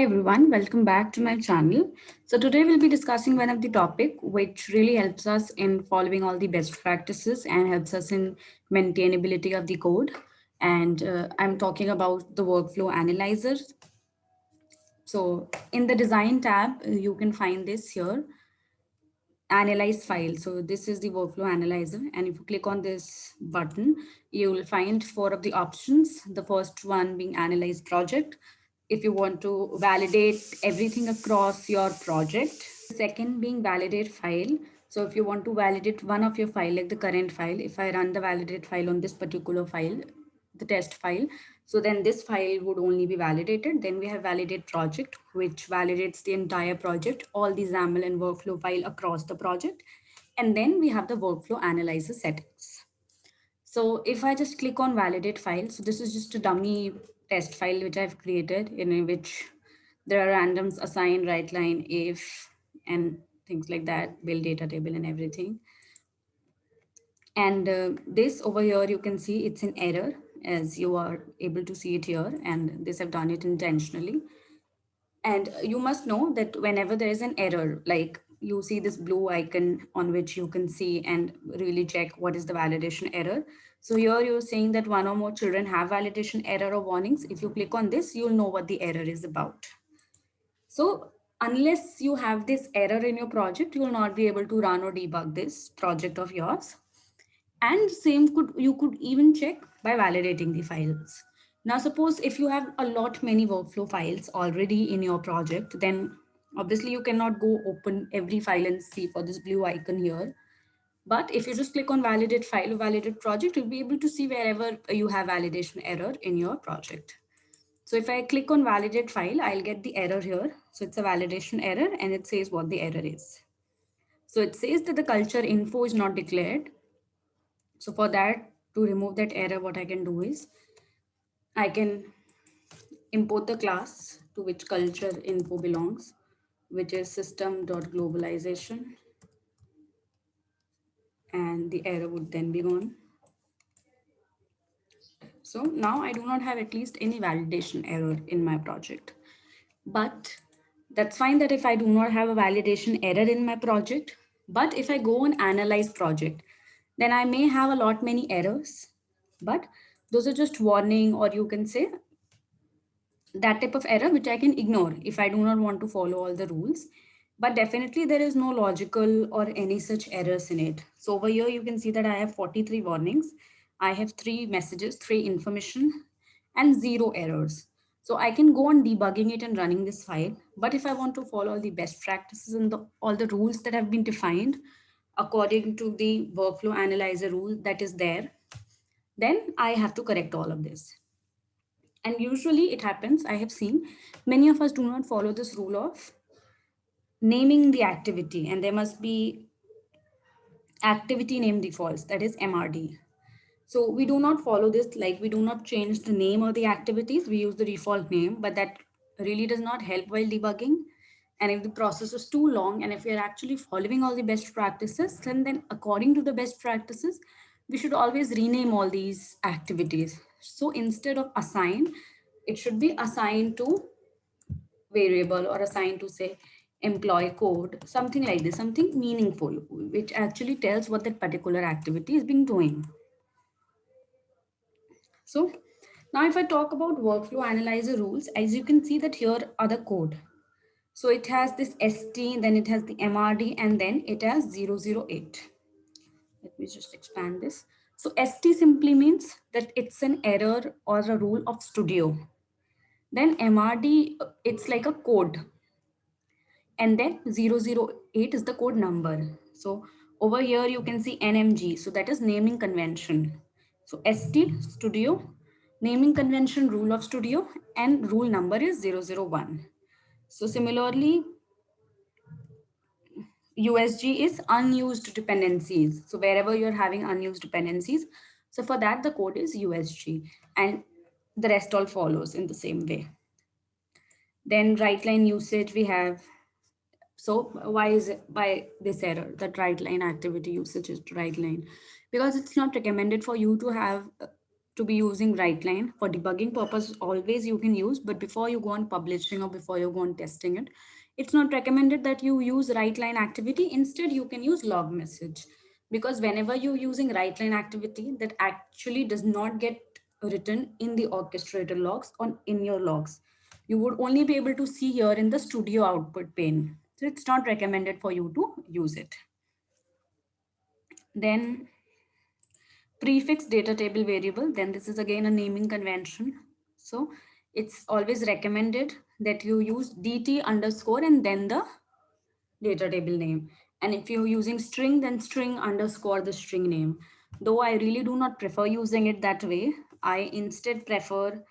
everyone, welcome back to my channel. So today we'll be discussing one of the topic which really helps us in following all the best practices and helps us in maintainability of the code. And I'm talking about the workflow analyzer. So in the design tab, you can find this here, analyze file. So this is the workflow analyzer. And if you click on this button, you will find four of the options. The first one being analyze project. If you want to validate everything across your project. Second being validate file. So if you want to validate one of your file, like the current file, if I run the validate file on this particular file, the test file, so then this file would only be validated. Then we have validate project, which validates the entire project, all the XAML and workflow file across the project. And then we have the workflow analyzer settings. So if I just click on validate file, so this is just a dummy test file which I've created in which there are randoms assign, write line, if, and things like that, build data table and everything. And this over here, you can see it's an error as you are able to see it here. And this I've done it intentionally. And you must know that whenever there is an error, like you see this blue icon on which you can see and really check what is the validation error. So here you're saying that one or more children have validation error or warnings. If you click on this, you'll know what the error is about. So unless you have this error in your project, you will not be able to run or debug this project of yours. And same could you could even check by validating the files. Now suppose if you have a lot many workflow files already in your project, then obviously you cannot go open every file and see for this blue icon here. But if you just click on validate file or validate project, you'll be able to see wherever you have validation error in your project. So if I click on validate file, I'll get the error here. So it's a validation error and it says what the error is. So it says that the culture info is not declared. So for that, to remove that error, what I can do is I can import the class to which culture info belongs, which is system.globalization, and the error would then be gone. So now I do not have at least any validation error in my project. But that's fine that if I do not have a validation error in my project, but if I go on analyze project, then I may have a lot many errors, but those are just warning, or you can say that type of error which I can ignore if I do not want to follow all the rules. But definitely there is no logical or any such errors in it. So over here you can see that I have 43 warnings. I have 3 messages, 3 information and 0 errors. So I can go on debugging it and running this file. But if I want to follow all the best practices and all the rules that have been defined according to the workflow analyzer rule that is there, then I have to correct all of this. And usually it happens, I have seen many of us do not follow this rule of naming the activity, and there must be activity name defaults, that is MRD. So we do not follow this, like we do not change the name of the activities, we use the default name, but that really does not help while debugging. And if the process is too long and if we are actually following all the best practices, then according to the best practices, we should always rename all these activities. So instead of assign, it should be assigned to variable or assigned to say employee code, something like this, something meaningful, which actually tells what that particular activity is being doing. So now if I talk about workflow analyzer rules, as you can see that here are the code. So it has this ST, then it has the MRD, and then it has 008. Let me just expand this. So ST simply means that it's an error or a rule of Studio. Then MRD, it's like a code. And then 008 is the code number. So over here you can see NMG. So that is naming convention. So ST Studio, naming convention rule of Studio, and rule number is 001. So similarly, USG is unused dependencies. So wherever you're having unused dependencies, so for that the code is USG, and the rest all follows in the same way. Then write line usage we have. So why is it by this error that write line activity usage is write line? Because it's not recommended for you to have to be using WriteLine for debugging purpose. Always you can use, but before you go on publishing or before you go on testing it, it's not recommended that you use WriteLine activity. Instead, you can use log message, because whenever you're using WriteLine activity, that actually does not get written in the orchestrator logs on in your logs. You would only be able to see here in the studio output pane. So it's not recommended for you to use it. Then prefix data table variable, then this is again a naming convention. So it's always recommended that you use dt underscore and then the data table name. And if you're using string, then string underscore the string name. Though I really do not prefer using it that way, I instead prefer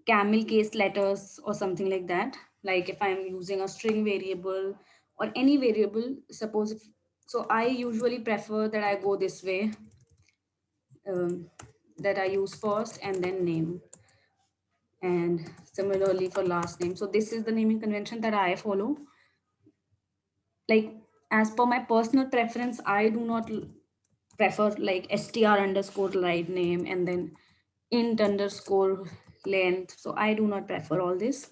camel case letters or something like that. Like if I'm using a string variable or any variable, suppose if, so I usually prefer that I go this way, um, that I use first and then name. And similarly for last name. So this is the naming convention that I follow. Like as per my personal preference, I do not prefer like str underscore right name and then int underscore length. So I do not prefer all this.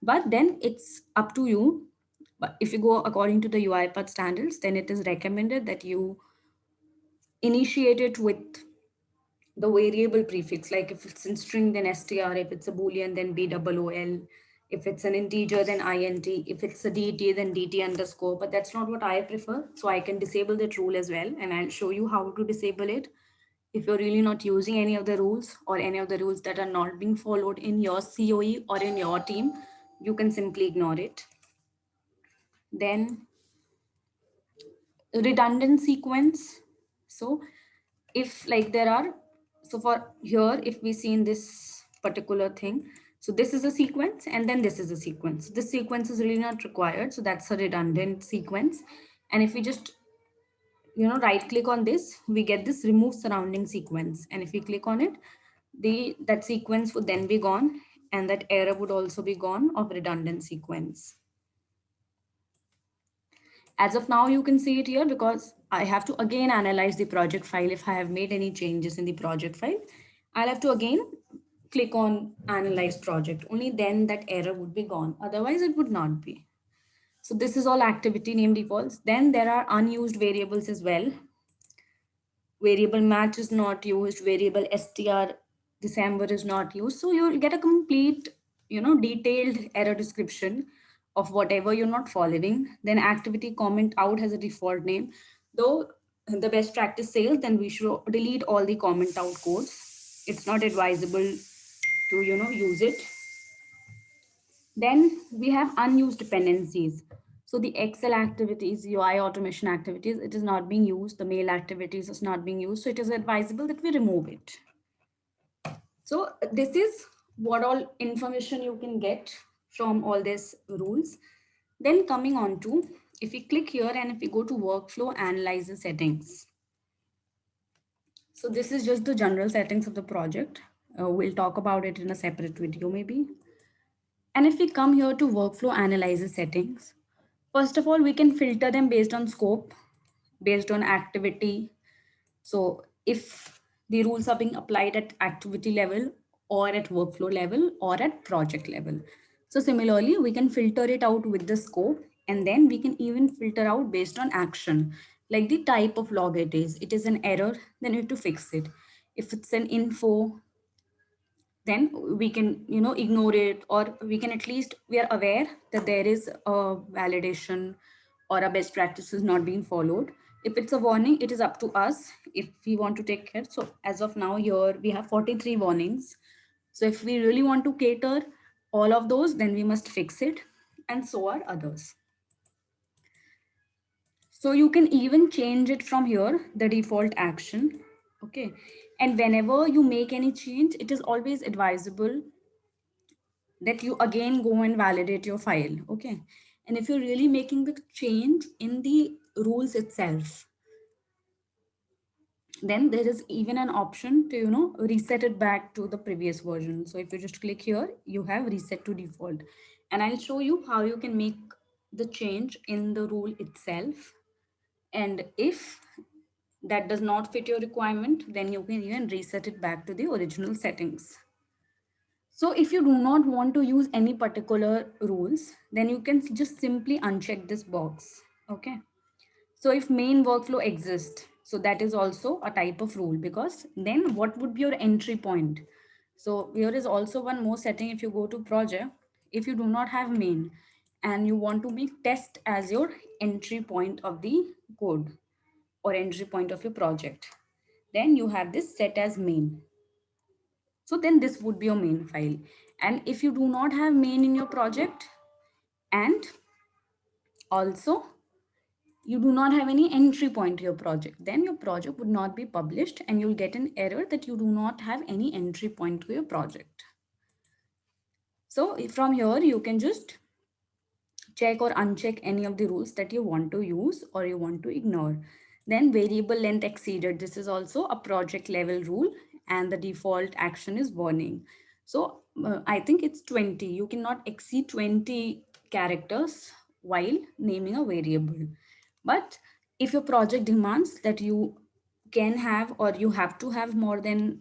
But then it's up to you. But if you go according to the UiPath standards, then it is recommended that you initiate it with the variable prefix, like if it's in string then str, if it's a boolean then bool, if it's an integer then int, if it's a dt then dt underscore. But that's not what I prefer, so I can disable that rule as well, and I'll show you how to disable it. If you're really not using any of the rules or any of the rules that are not being followed in your coe or in your team, you can simply ignore it. Then redundant sequence. So if like there are, so for here if we see in this particular thing, so this is a sequence and then this is a sequence. This sequence is really not required, so that's a redundant sequence. And if we just right click on this, we get this remove surrounding sequence, and if we click on it, the that sequence would then be gone, and that error would also be gone of redundant sequence. As of now, you can see it here because I have to again analyze the project file. If I have made any changes in the project file, I'll have to again click on analyze project. Only then that error would be gone. Otherwise, it would not be. So this is all activity name defaults. Then there are unused variables as well. Variable match is not used, variable str December is not used. So you'll get a complete, detailed error description of whatever you're not following. Then activity comment out has a default name. Though the best practice says then we should delete all the comment out codes. It's not advisable to, use it. Then we have unused dependencies. So the Excel activities, UI automation activities, it is not being used. The mail activities is not being used. So it is advisable that we remove it. So this is what all information you can get from all these rules. Then coming on to, if we click here and if we go to workflow analyzer settings. So this is just the general settings of the project. We'll talk about it in a separate video maybe. And if we come here to workflow analyzer settings, first of all, we can filter them based on scope, based on activity. So if the rules are being applied at activity level or at workflow level or at project level. So similarly, we can filter it out with the scope, and then we can even filter out based on action, like the type of log it is. It is an error, then you have to fix it. If it's an info, then we can ignore it, or we can at least we are aware that there is a validation or a best practice is not being followed. If it's a warning, it is up to us if we want to take care. So as of now here we have 43 warnings. So if we really want to cater all of those, then we must fix it, and so are others. So you can even change it from here, the default action. Okay. And whenever you make any change, it is always advisable that you again go and validate your file. Okay. And if you're really making the change in the rules itself, then there is even an option to, reset it back to the previous version. So if you just click here, you have reset to default. And I'll show you how you can make the change in the rule itself. And if that does not fit your requirement, then you can even reset it back to the original settings. So if you do not want to use any particular rules, then you can just simply uncheck this box. Okay. So if main workflow exists, so that is also a type of rule, because then what would be your entry point? So here is also one more setting. If you go to project, if you do not have main and you want to be test as your entry point of the code or entry point of your project, then you have this set as main. So then this would be your main file. And if you do not have main in your project, and also you do not have any entry point to your project, then your project would not be published and you'll get an error that you do not have any entry point to your project. So from here, you can just check or uncheck any of the rules that you want to use or you want to ignore. Then variable length exceeded. This is also a project level rule and the default action is warning. So I think it's 20. You cannot exceed 20 characters while naming a variable. But if your project demands that you can have or you have to have more than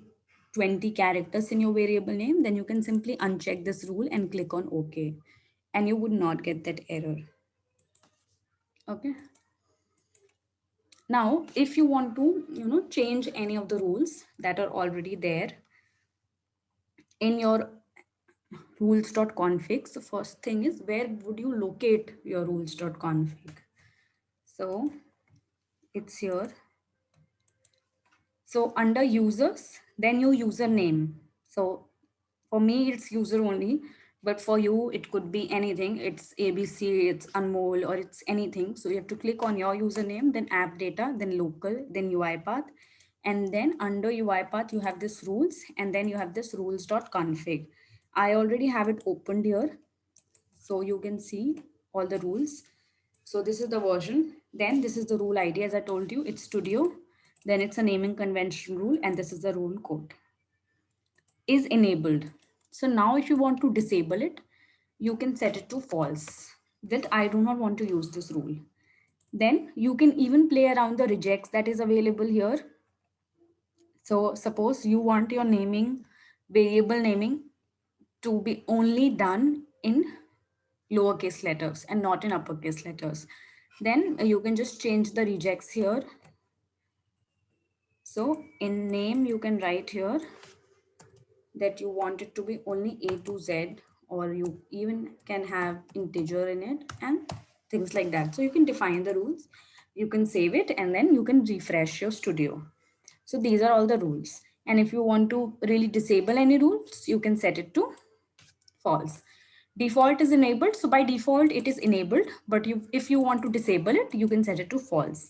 20 characters in your variable name, then you can simply uncheck this rule and click on OK, and you would not get that error. Okay. Now, if you want to, change any of the rules that are already there in your rules.config, so first thing is, where would you locate your rules.config? So it's here. So under users, then your username. So for me, it's user only, but for you, it could be anything. It's ABC, it's Anmol, or it's anything. So you have to click on your username, then app data, then local, then UiPath. And then under UiPath, you have this rules, and then you have this rules.config. I already have it opened here. So you can see all the rules. So this is the version. Then this is the rule ID. As I told you, it's studio. Then it's a naming convention rule, and this is the rule code. Is enabled. So now if you want to disable it, you can set it to false, that I do not want to use this rule. Then you can even play around the regex that is available here. So suppose you want your naming, variable naming, to be only done in lowercase letters and not in uppercase letters. Then you can just change the regex here. So in name, you can write here that you want it to be only A to Z, or you even can have integer in it and things like that. So you can define the rules, you can save it, and then you can refresh your studio. So these are all the rules. And if you want to really disable any rules, you can set it to false. Default is enabled. So by default, it is enabled, but if you want to disable it, you can set it to false.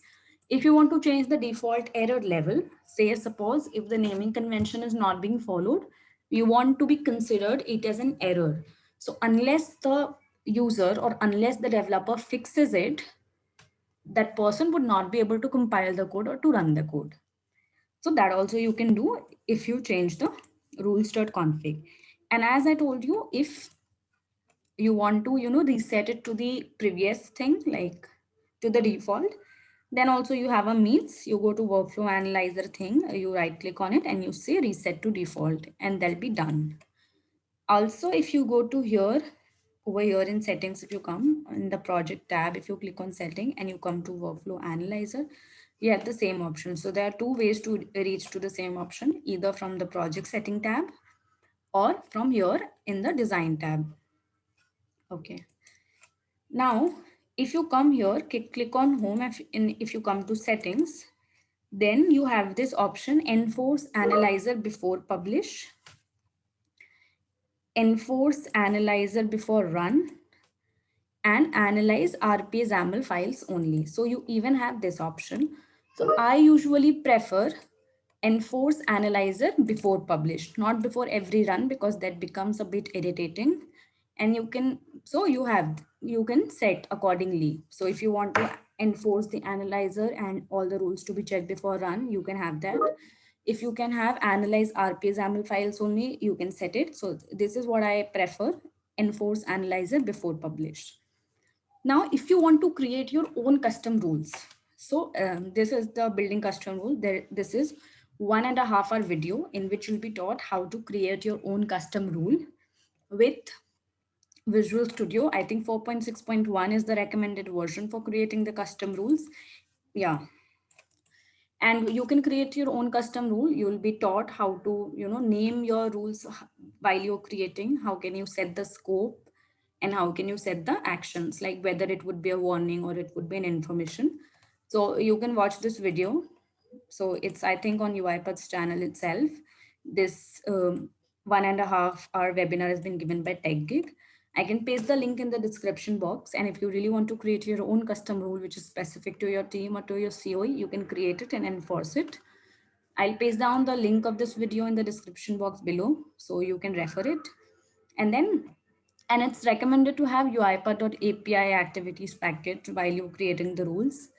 If you want to change the default error level, say suppose if the naming convention is not being followed, you want to be considered it as an error. So unless the user or unless the developer fixes it, that person would not be able to compile the code or to run the code. So that also you can do if you change the rules.config. And as I told you, if you want to reset it to the previous thing, like to the default, then also you have a means. You go to workflow analyzer thing, you right click on it and you say reset to default, and that'll be done. Also, if you go to here, over here in settings, if you come in the project tab, if you click on setting and you come to workflow analyzer, you have the same option. So there are two ways to reach to the same option, either from the project setting tab or from here in the design tab. Okay. Now, if you come here, click on home, if you come to settings, then you have this option, enforce analyzer before publish, enforce analyzer before run, and analyze RPA XAML files only. So you even have this option. So I usually prefer enforce analyzer before publish, not before every run, because that becomes a bit irritating. And you can, so you can set accordingly. So if you want to enforce the analyzer and all the rules to be checked before run, you can have that. If you can have analyze RPA XAML files only, you can set it. So this is what I prefer, enforce analyzer before publish. Now, if you want to create your own custom rules, So this is the building custom rule. This is 1.5 hour video in which you'll be taught how to create your own custom rule with Visual Studio. I think 4.6.1 is the recommended version for creating the custom rules. Yeah, and you can create your own custom rule. You'll be taught how to name your rules while you're creating. How can you set the scope, and how can you set the actions, like whether it would be a warning or it would be an information. So you can watch this video. So it's, I think, on UiPath's channel itself. This 1.5 hour webinar has been given by TechGig. I can paste the link in the description box. And if you really want to create your own custom rule, which is specific to your team or to your COE, you can create it and enforce it. I'll paste down the link of this video in the description box below, so you can refer it. And it's recommended to have UiPath.api activities package while you're creating the rules.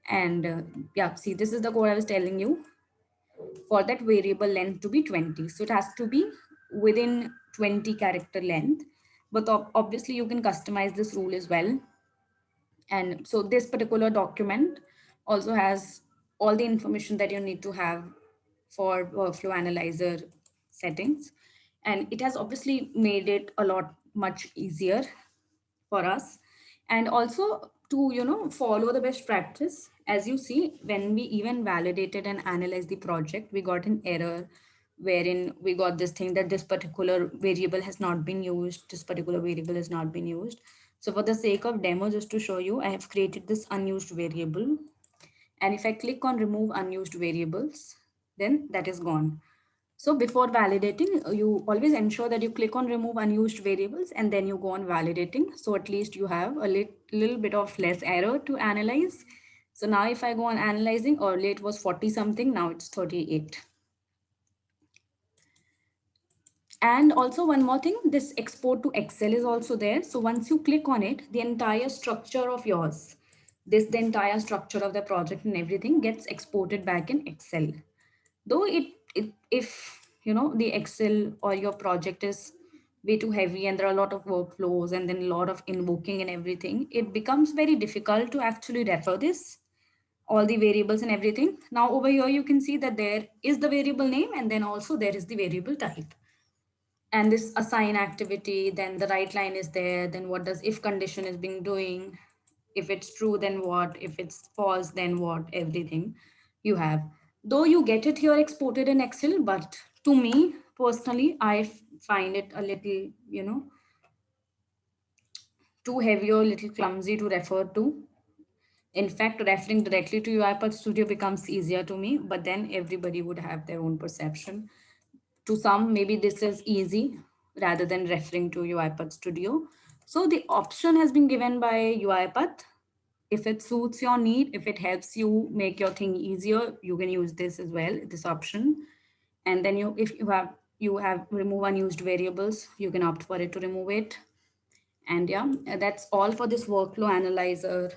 And yeah, see, this is the code I was telling you, for that variable length to be 20. So it has to be within 20 character length. But obviously you can customize this rule as well. And so this particular document also has all the information that you need to have for workflow analyzer settings. And it has obviously made it a lot much easier for us. And also to follow the best practice. As you see, when we even validated and analyzed the project, we got an error wherein we got this thing that this particular variable has not been used, this particular variable has not been used. So for the sake of demo, just to show you, I have created this unused variable. And if I click on remove unused variables, then that is gone. So before validating, you always ensure that you click on remove unused variables and then you go on validating. So at least you have a little bit of less error to analyze. So now if I go on analyzing, earlier it was 40 something, now it's 38. And also one more thing, this export to Excel is also there. So once you click on it, the entire structure of yours, the entire structure of the project and everything gets exported back in Excel. Though it if the Excel or your project is way too heavy and there are a lot of workflows and then a lot of invoking and everything, it becomes very difficult to actually refer this, all the variables and everything. Now over here you can see that there is the variable name and then also there is the variable type and this assign activity, then the right line is there, then what does if condition is being doing, if it's true then what, if it's false then what, everything you have. Though you get it here exported in Excel, but to me personally, I find it a little too heavy or a little clumsy to refer to. In fact, referring directly to UiPath Studio becomes easier to me, but then everybody would have their own perception. To some, maybe this is easy rather than referring to UiPath Studio. So the option has been given by UiPath. If it suits your need, if it helps you make your thing easier, you can use this as well, this option. And then if you have remove unused variables, you can opt for it to remove it. And yeah, that's all for this workflow analyzer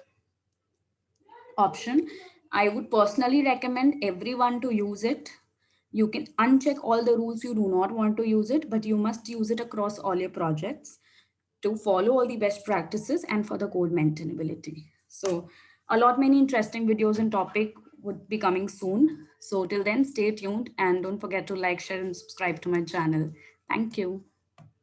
option. I would personally recommend everyone to use it. You can uncheck all the rules you do not want to use it, but you must use it across all your projects to follow all the best practices and for the code maintainability. So a lot many interesting videos and topic would be coming soon. So till then, stay tuned and don't forget to like, share, and subscribe to my channel. Thank you.